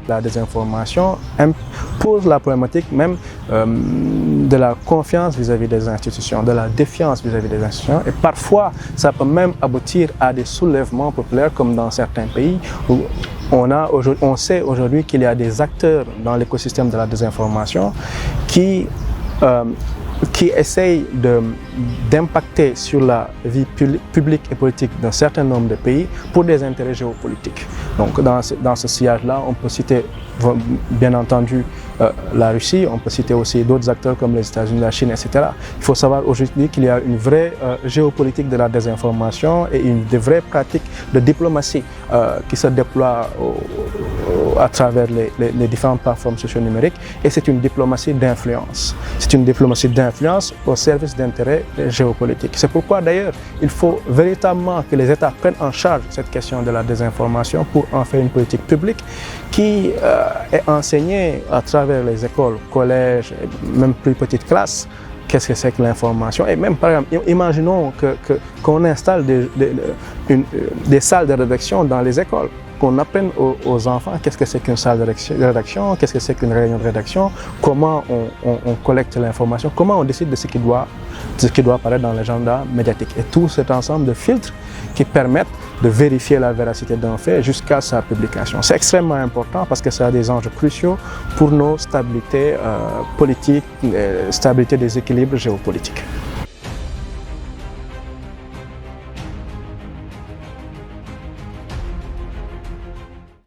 la désinformation pose la problématique même de la confiance vis-à-vis des institutions, de la défiance vis-à-vis des institutions. Et parfois, ça peut même aboutir à des soulèvements populaires comme dans certains pays où on sait aujourd'hui qu'il y a des acteurs dans l'écosystème de la désinformation qui essayent d'impacter sur la vie publique et politique d'un certain nombre de pays pour des intérêts géopolitiques. Donc dans ce sillage-là, on peut citer bien entendu la Russie, on peut citer aussi d'autres acteurs comme les États-Unis, la Chine, etc. Il faut savoir aujourd'hui qu'il y a une vraie géopolitique de la désinformation et des vraies pratiques de diplomatie qui se déploient à travers les différentes plateformes socio-numériques, et c'est une diplomatie d'influence. C'est une diplomatie d'influence au service d'intérêts géopolitiques. C'est pourquoi d'ailleurs il faut véritablement que les États prennent en charge cette question de la désinformation pour en faire une politique publique qui est enseignée à travers les écoles, collèges, et même plus petites classes. Qu'est-ce que c'est que l'information? Et même par exemple, imaginons qu'on installe des salles de rédaction dans les écoles, qu'on apprenne aux enfants qu'est-ce que c'est qu'une salle de rédaction, qu'est-ce que c'est qu'une réunion de rédaction, comment on collecte l'information, comment on décide de ce qui doit apparaître dans l'agenda médiatique. Et tout cet ensemble de filtres qui permettent de vérifier la véracité d'un fait jusqu'à sa publication. C'est extrêmement important parce que ça a des enjeux cruciaux pour nos stabilités politiques, stabilité des équilibres géopolitiques.